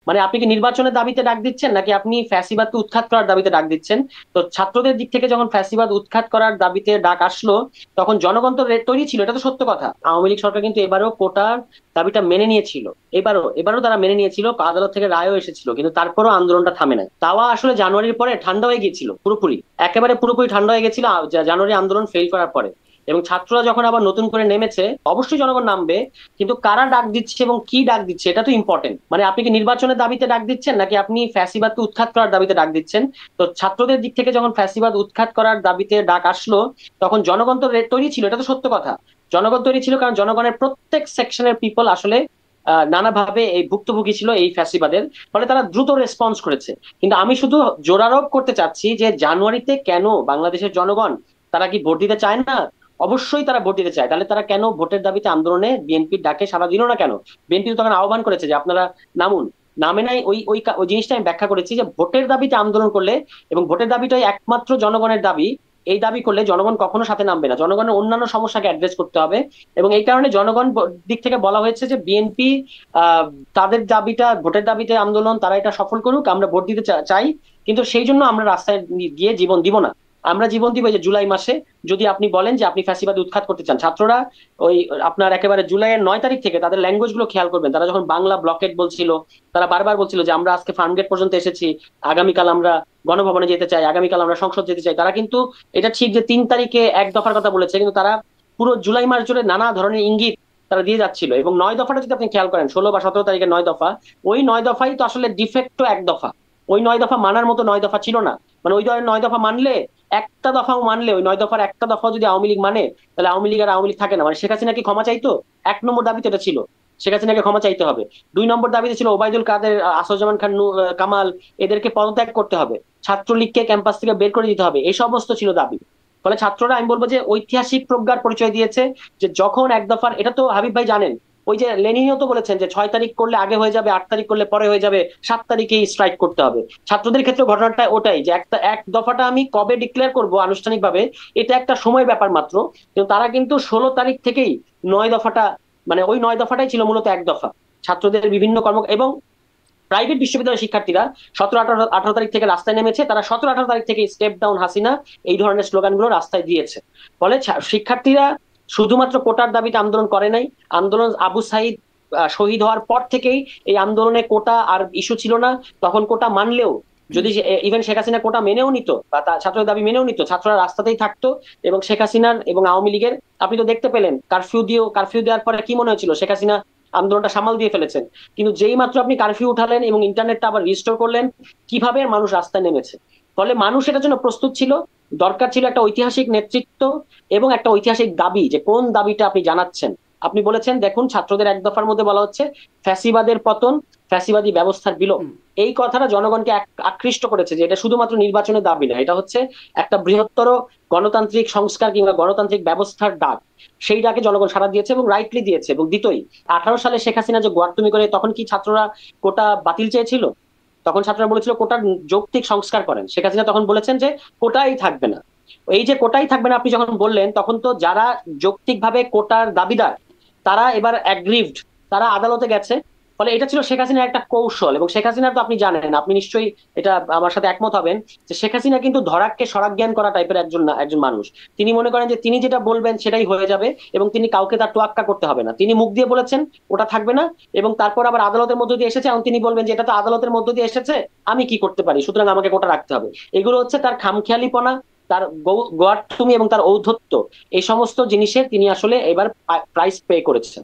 মানে আপনি কি নির্বাচনের দাবিতে ডাক দিচ্ছেন নাকি আপনি ফ্যাসিবাদকে উৎখাত করার দাবিতে ডাক দিচ্ছেন? তো ছাত্রদের দিক থেকে যখন ফ্যাসিবাদ উৎখাত করার দাবিতে ডাক আসলো, তখন জনগণ তো তৈরি ছিল, এটা তো সত্য কথা। আওয়ামী লীগ সরকার কিন্তু এবারও কোটার দাবিটা মেনে নিয়েছিল। এবারও তারা মেনে নিয়েছিল, আদালত থেকে রায়ও এসেছিল, কিন্তু তারপরও আন্দোলনটা থামে নাই। তাওয়া আসলে জানুয়ারির পরে ঠান্ডা হয়ে গিয়েছিল, পুরোপুরি ঠান্ডা হয়ে গেছিল জানুয়ারি আন্দোলন ফেল করার পরে। এবং ছাত্ররা যখন আবার নতুন করে নেমেছে, অবশ্যই জনগণ নামবে, কিন্তু কারা ডাক দিচ্ছে এবং কি ডাক দিচ্ছে এটা তো ইম্পর্টেন্ট। মানে আপনি কি নির্বাচনের দাবিতে ডাক দিচ্ছেন নাকি আপনি ফ্যাসিবাদকে উৎখাত করার দাবিতে ডাক দিচ্ছেন? তো ছাত্রদের দিক থেকে যখন ফ্যাসিবাদ উৎখাত করার দাবিতে ডাক আসলো, তখন জনগণ তো তৈরি ছিল, এটা তো সত্য কথা। জনগণ তৈরি ছিল, কারণ জনগণের প্রত্যেক সেকশনের পিপল আসলে নানাভাবে এই ভুক্তভোগী ছিল এই ফ্যাসিবাদের। ফলে তারা দ্রুত রেসপন্স করেছে। কিন্তু আমি শুধু জোরারোপ করতে চাচ্ছি যে জানুয়ারিতে কেন বাংলাদেশের জনগণ, তারা কি ভোট দিতে চায় না? অবশ্যই তারা ভোট দিতে চায়। তাহলে তারা কেন ভোটের দাবিতে আন্দোলনে বিএনপির ডাকে সাড়া দিল না কেন? বিএনপি তো তখন আহ্বান করেছে যে আপনারা নামুন, নামে নাই। ওই ওই ওই জিনিসটা আমি ব্যাখ্যা করেছি যে ভোটের দাবিতে আন্দোলন করলে, এবং ভোটের দাবিটাই একমাত্র জনগণের দাবি, এই দাবি করলে জনগণ কখনো সাথে নামবে না, জনগণের অন্যান্য সমস্যাকে অ্যাড্রেস করতে হবে। এবং এই কারণে জনগণ দিক থেকে বলা হয়েছে যে বিএনপি আহ তাদের দাবিটা, ভোটের দাবিতে আন্দোলন, তারা এটা সফল করুক, আমরা ভোট দিতে চাই। কিন্তু সেই জন্য আমরা রাস্তায় গিয়ে জীবন দিব না। আমরা জীবন দিব এই যে জুলাই মাসে। যদি আপনি বলেন যে আপনি ফ্যাসিবাদ উৎখাত করতে চান, ছাত্ররা ওই আপনার একেবারে জুলাইয়ের 9 তারিখ থেকে তাদের ল্যাঙ্গুয়েজ গুলো খেয়াল করবেন। তারা যখন বাংলা ব্লকেট বলছিল, তারা বারবার বলছিল যে আমরা আজকে ফার্মগেট পর্যন্ত এসেছি, আগামীকাল আমরা গণভবনে যেতে চাই, আগামীকাল আমরা সংসদ যেতে চাই। তারা কিন্তু এটা ঠিক যে 3 তারিখে এক দফার কথা বলেছে, কিন্তু তারা পুরো জুলাই মাস জুড়ে নানা ধরনের ইঙ্গিত তারা দিয়ে যাচ্ছিল। এবং 9 দফাটা যদি আপনি খেয়াল করেন, 16 বা 17 তারিখে 9 দফা, ওই 9 দফাই তো আসলে ডিফেক্টো এক দফা। ওই 9 দফা মানার মতো 9 দফা ছিল না। মানে ওই 9 দফা মানলে, একটা দফাও মানলে, ওই 9 দফার একটা দফাও যদি আওয়ামী লীগ মানে, তাহলে আওয়ামী লীগ আর আওয়ামী লীগ থাকে না। মানে শেখ হাসিনা কি ক্ষমা চাইতো? 1 নম্বর দাবিতে এটা ছিল, শেখ হাসিনাকে ক্ষমা চাইতে হবে। 2 নম্বর দাবিতে ছিল ওবায়দুল কাদের, আসাদুজ্জামান খান, কামাল, এদেরকে পদত্যাগ করতে হবে, ছাত্রলীগকে ক্যাম্পাস থেকে বের করে দিতে হবে, এই সমস্ত ছিল দাবি। ফলে ছাত্ররা, আমি বলবো যে ঐতিহাসিক প্রজ্ঞার পরিচয় দিয়েছে। যে যখন এক দফার, এটা তো হাবিব ভাই জানেন, ওই যে লেনিনও তো বলেছেন যে 6 তারিখ করলে আগে হয়ে যাবে, 8 তারিখ করলে পরে হয়ে যাবে, 7 তারিখেই স্ট্রাইক করতে হবে। ছাত্রদের ক্ষেত্রে ঘটনাটা ওটাই, যে এক দফাটা আমি কবে ডিক্লেয়ার করব আনুষ্ঠানিকভাবে, এটা একটা সময় ব্যাপার মাত্র। কিন্তু তারা কিন্তু 16 তারিখ থেকেই 9 দফাটা, মানে ওই 9 দফাটাই ছিল মূলত এক দফা। ছাত্রদের বিভিন্ন এবং প্রাইভেট বিশ্ববিদ্যালয়ের শিক্ষার্থীরা 17, 18, 18 তারিখ থেকে রাস্তায় নেমেছে। তারা 17, 18 তারিখ থেকে স্টেপ ডাউন হাসিনা, এই ধরনের স্লোগানগুলো রাস্তায় দিয়েছে। ফলে শিক্ষার্থীরা শুধুমাত্র কোটার দাবিতে আন্দোলন করে নাই। আন্দোলন আবু সাইদ শহীদ হওয়ার পর থেকেই এই আন্দোলনে কোটা আর ইস্যু ছিল না। তখন কোটা মানলেও, যদি ইভেন শেখ হাসিনা কোটা মেনেও নিত বা ছাত্রদের দাবি মেনেও নিত, ছাত্ররা রাস্তাতেই থাকতো। এবং শেখ হাসিনার এবং আওয়ামী লীগের, আপনি তো দেখতে পেলেন কারফিউ দেওয়ার পরে কি মনে হয়েছিল, শেখ হাসিনা আন্দোলনটা সামাল দিয়ে ফেলেছেন। কিন্তু যেই মাত্র আপনি কারফিউ উঠালেন এবং ইন্টারনেটটা আবার রিস্টোর করলেন, কিভাবে মানুষ রাস্তায় নেমেছে। ফলে মানুষ এটার জন্য প্রস্তুত ছিল। দরকার ছিল একটা ঐতিহাসিক নেতৃত্ব এবং একটা ঐতিহাসিক দাবি, যে কোন দাবিটা আপনি জানাচ্ছেন। আপনি বলেছেন, দেখুন ছাত্রদের এক দফার মধ্যে বলা হচ্ছে ফ্যাসিবাদের পতন, ফ্যাসিবাদী ব্যবস্থার বিলোপ। হুম। এই কথাটা জনগণকে আকৃষ্ট করেছে যে এটা শুধুমাত্র নির্বাচনের দাবি না, এটা হচ্ছে একটা বৃহত্তর গণতান্ত্রিক সংস্কার কিংবা গণতান্ত্রিক ব্যবস্থার ডাক। সেই ডাকে জনগণ সাড়া দিয়েছে এবং রাইটলি দিয়েছে, এবং দিতই। 18 সালে শেখ হাসিনা যে গোয়ার্তুমি করে, তখন কি ছাত্ররা কোটা বাতিল চেয়েছিল? তখন ছাত্ররা বলেছিল কোটার যৌক্তিক সংস্কার করেন। শেখ হাসিনা তখন বলেছেন যে কোটাই থাকবে না। এই যে কোটাই থাকবে না আপনি যখন বললেন, তখন তো যারা যৌক্তিকভাবে কোটার দাবিদার, তারা এবার অ্যাগ্রিভড, তারা আদালতে গেছে। ফলে এটা ছিল শেখ হাসিনার একটা কৌশল। এবং শেখ হাসিনার তো আপনি জানেন, আপনি নিশ্চয়ই এটা আমার সাথে একমত হবেন, যে শেখ হাসিনা কিন্তু ধরাককে সরাক জ্ঞান করা টাইপের একজন মানুষ। তিনি মনে করেন যে তিনি যেটা বলবেন সেটাই হয়ে যাবে, এবং তিনি কাউকে তার তোয়াক্কা করতে হবে না। তিনি মুখ দিয়ে বলেছেন ওটা থাকবে না, এবং তারপর আবার আদালতের মধ্য দিয়ে এসেছে, এবং তিনি বলবেন যে এটা তো আদালতের মধ্য দিয়ে এসেছে, আমি কি করতে পারি, সুতরাং আমাকে কোটা রাখতে হবে। এগুলো হচ্ছে তার খামখেয়ালিপনা, তার গোয়ার্তুমি এবং তার ঔদ্ধত্য। এই সমস্ত জিনিসের তিনি আসলে এবার প্রাইস পে করেছেন।